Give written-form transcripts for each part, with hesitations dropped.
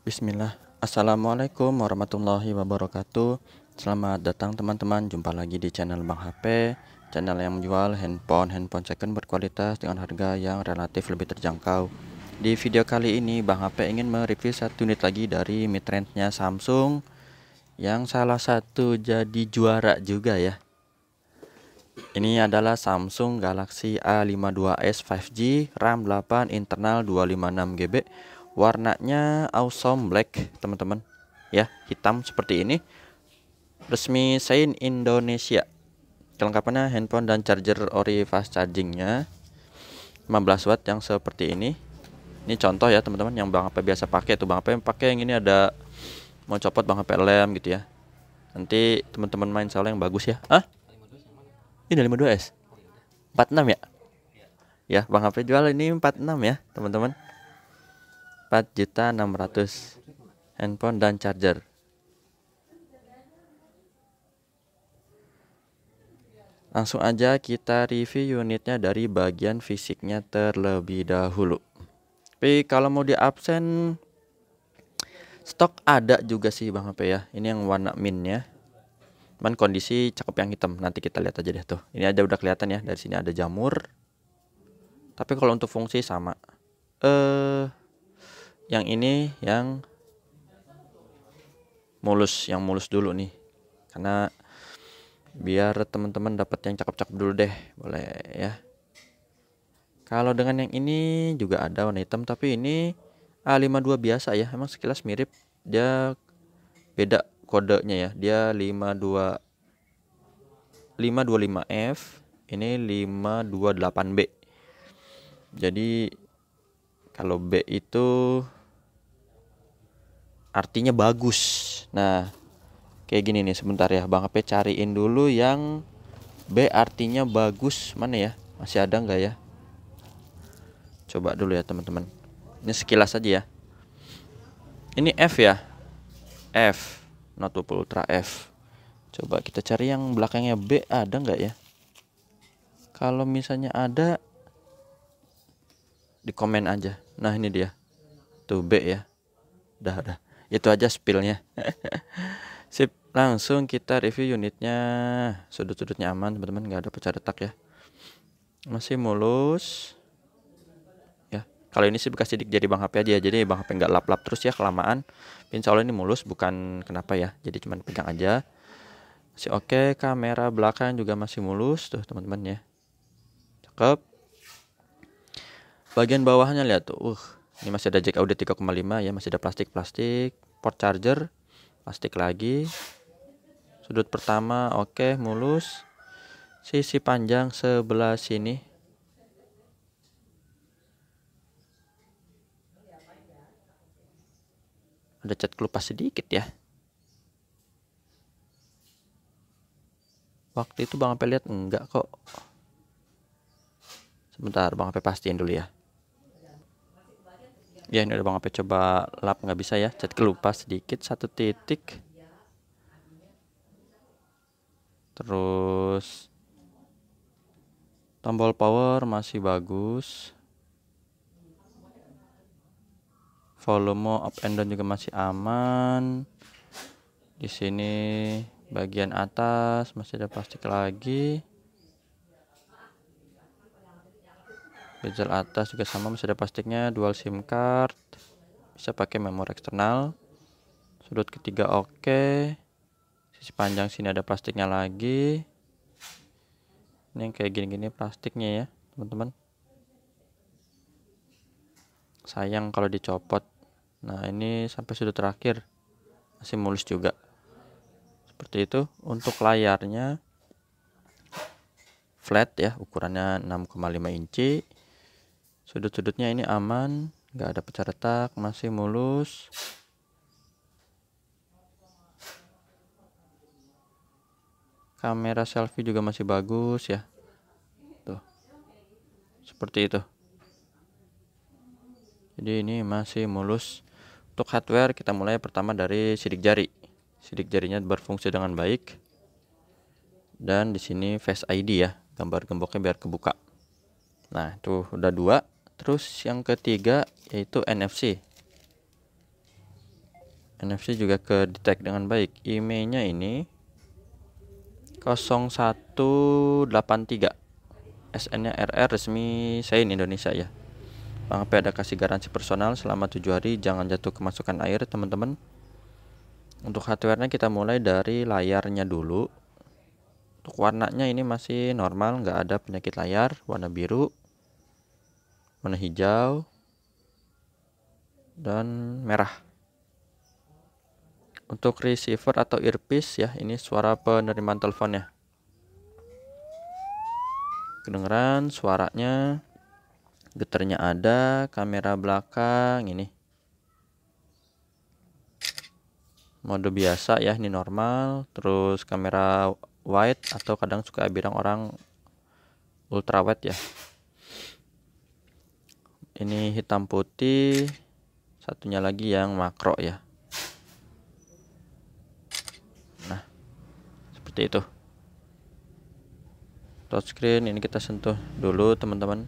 Bismillah. Assalamualaikum warahmatullahi wabarakatuh. Selamat datang teman-teman. Jumpa lagi di channel Bang HP, channel yang menjual handphone second berkualitas dengan harga yang relatif lebih terjangkau. Di video kali ini Bang HP ingin mereview satu unit lagi dari midrange-nya Samsung yang salah satu jadi juara juga ya. Ini adalah Samsung Galaxy A52s 5G, RAM 8, internal 256 GB. Warnanya awesome black, teman-teman. Ya, hitam seperti ini. Resmi Sein Indonesia. Kelengkapannya handphone dan charger ori fast chargingnya 15 watt yang seperti ini. Ini contoh ya, teman-teman, yang Bang HP biasa pakai tuh. Bang HP pakai yang ini ada mau copot Bang HP lem gitu ya. Nanti teman-teman main soalnya yang bagus ya. Ini 52s. 46 ya? Ya, Bang HP jual ini 46 ya, teman-teman. 4.600.000 handphone dan charger. Langsung aja kita review unitnya dari bagian fisiknya terlebih dahulu. Tapi kalau mau di absen, stok ada juga sih Bang HP ya. Ini yang warna mint ya. Cuman kondisi cakep yang hitam. Nanti kita lihat aja deh tuh. Ini aja udah kelihatan ya. Dari sini ada jamur. Tapi kalau untuk fungsi sama. Yang ini yang mulus, dulu nih. Karena biar teman-teman dapat yang cakep-cakep dulu deh, boleh ya. Kalau dengan yang ini juga ada warna hitam, tapi ini A52 biasa ya. Emang sekilas mirip, dia beda kodenya ya. Dia 525F, ini 528B. Jadi kalau B itu artinya bagus. Nah, kayak gini nih, sebentar ya Bang HP cariin dulu yang B artinya bagus. Mana ya? Masih ada nggak ya? Coba dulu ya teman-teman. Ini sekilas aja ya. Ini F ya. F, Note 20 Ultra F. Coba kita cari yang belakangnya B, ada nggak ya? Kalau misalnya ada, di komen aja. Nah ini dia. Tuh B ya. Udah. Itu aja spillnya. Sip, langsung kita review unitnya. Sudut-sudutnya aman teman-teman, nggak ada pecah retak ya. Masih mulus. Ya, kalau ini sih bekas sidik jadi Bang HP aja. Jadi Bang HP nggak lap-lap terus ya kelamaan. Insya Allah ini mulus, bukan kenapa ya. Jadi cuman pegang aja. Masih oke. Kamera belakang juga masih mulus tuh teman-teman ya. Cakep. Bagian bawahnya lihat tuh. Ini masih ada jack audio 3,5 ya, masih ada plastik. Port charger plastik lagi. Sudut pertama oke, mulus. Sisi panjang sebelah sini ada cat kelupas sedikit ya. Waktu itu Bang HP lihat enggak kok. Sebentar Bang HP pastiin dulu ya. Ya ini udah Bang HP coba lap, nggak bisa ya, cat kelupas sedikit, 1 titik. Terus tombol power masih bagus. Volume up and down juga masih aman. Di sini bagian atas masih ada plastik lagi. Bezel atas juga sama, masih ada plastiknya. Dual SIM card, bisa pakai memori eksternal. Sudut ketiga oke. Sisi panjang sini ada plastiknya lagi. Ini yang kayak gini-gini plastiknya ya teman-teman. Sayang kalau dicopot. Nah ini sampai sudut terakhir masih mulus juga. Seperti itu. Untuk layarnya flat ya, ukurannya 6,5 inci. Sudut-sudutnya ini aman, nggak ada pecah retak, masih mulus. Kamera selfie juga masih bagus ya. Tuh. Seperti itu. Jadi ini masih mulus. Untuk hardware kita mulai pertama dari sidik jari. Sidik jarinya berfungsi dengan baik. Dan di sini Face ID ya, gambar gemboknya biar kebuka. Nah, itu udah 2. Terus yang ketiga yaitu NFC. NFC juga ke detect dengan baik. IMEI-nya ini 0183. SN-nya RR, resmi Sein Indonesia ya. Bang HP ada kasih garansi personal selama 7 hari, jangan jatuh kemasukan air teman-teman. Untuk hardware-nya kita mulai dari layarnya dulu. Untuk warnanya ini masih normal, nggak ada penyakit layar, warna biru, warna hijau, dan merah. Untuk receiver atau earpiece ya, ini suara penerimaan teleponnya. Kedengeran suaranya, getarnya ada, kamera belakang ini. Mode biasa ya, ini normal. Terus kamera wide atau kadang suka bilang orang ultra wide ya. Ini hitam putih, satunya lagi yang makro ya. Nah, seperti itu. Touchscreen ini kita sentuh dulu teman-teman.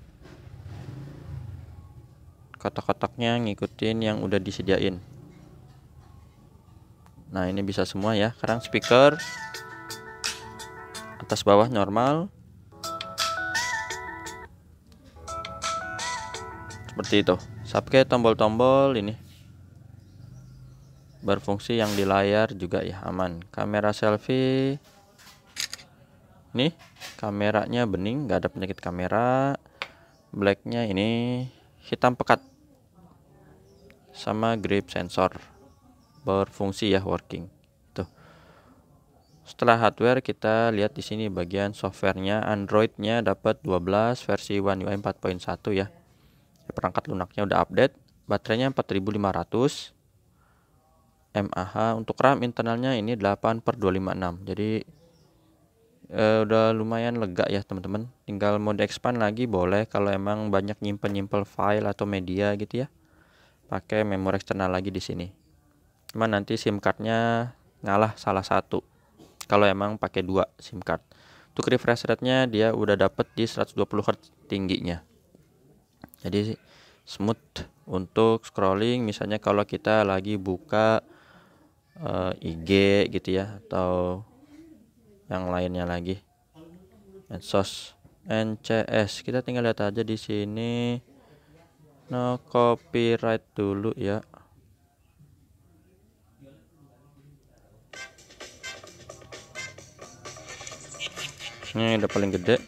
Kotak-kotaknya ngikutin yang udah disediain. Nah, ini bisa semua ya. Sekarang speaker atas bawah normal. Seperti itu. Sampai tombol-tombol ini berfungsi, yang di layar juga ya aman. Kamera selfie. Nih, kameranya bening, nggak ada penyakit kamera. Blacknya ini hitam pekat. Sama grip sensor berfungsi ya, working. Tuh. Setelah hardware kita lihat di sini bagian softwarenya. Androidnya dapat 12 versi One UI 4.1 ya. Perangkat lunaknya udah update. Baterainya 4500 mAh. Untuk RAM internalnya ini 8/256. Jadi udah lumayan lega ya teman-teman. Tinggal mode expand lagi boleh kalau emang banyak nyimpen file atau media gitu ya. Pakai memori eksternal lagi di sini. Cuman nanti SIM cardnya ngalah salah satu kalau emang pakai 2 SIM card. Untuk refresh rate-nya dia udah dapet di 120 Hz tingginya. Jadi smooth untuk scrolling, misalnya kalau kita lagi buka IG gitu ya, atau yang lainnya lagi, medsos, NCS, kita tinggal lihat aja di sini. No copyright dulu ya. Ini udah paling gede.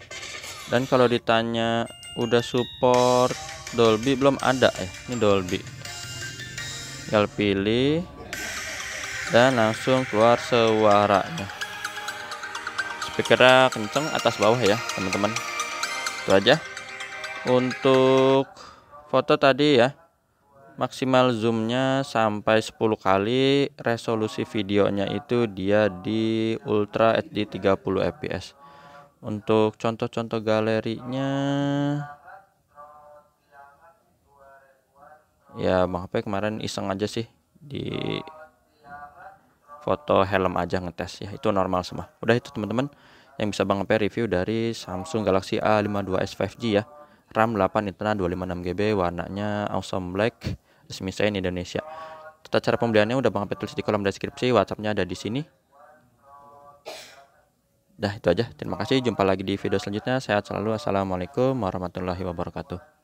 Dan kalau ditanya udah support Dolby belum, ada ya. Ini Dolby. Tinggal pilih dan langsung keluar suaranya. Speakernya kenceng atas bawah ya teman-teman. Itu aja. Untuk foto tadi ya, maksimal zoomnya sampai 10 kali. Resolusi videonya itu dia di Ultra HD 30 fps. Untuk contoh-contoh galerinya ya, Bang HP kemarin iseng aja sih di foto helm aja ngetes ya, itu normal semua. Udah itu teman-teman yang bisa Bang HP review dari Samsung Galaxy A52s 5G ya. RAM 8, internal 256GB, warnanya awesome black, resmi Sein Indonesia. Tata cara pembeliannya udah Bang HP tulis di kolom deskripsi, WhatsAppnya ada di sini. Dah itu aja, terima kasih, jumpa lagi di video selanjutnya. Sehat selalu, assalamualaikum warahmatullahi wabarakatuh.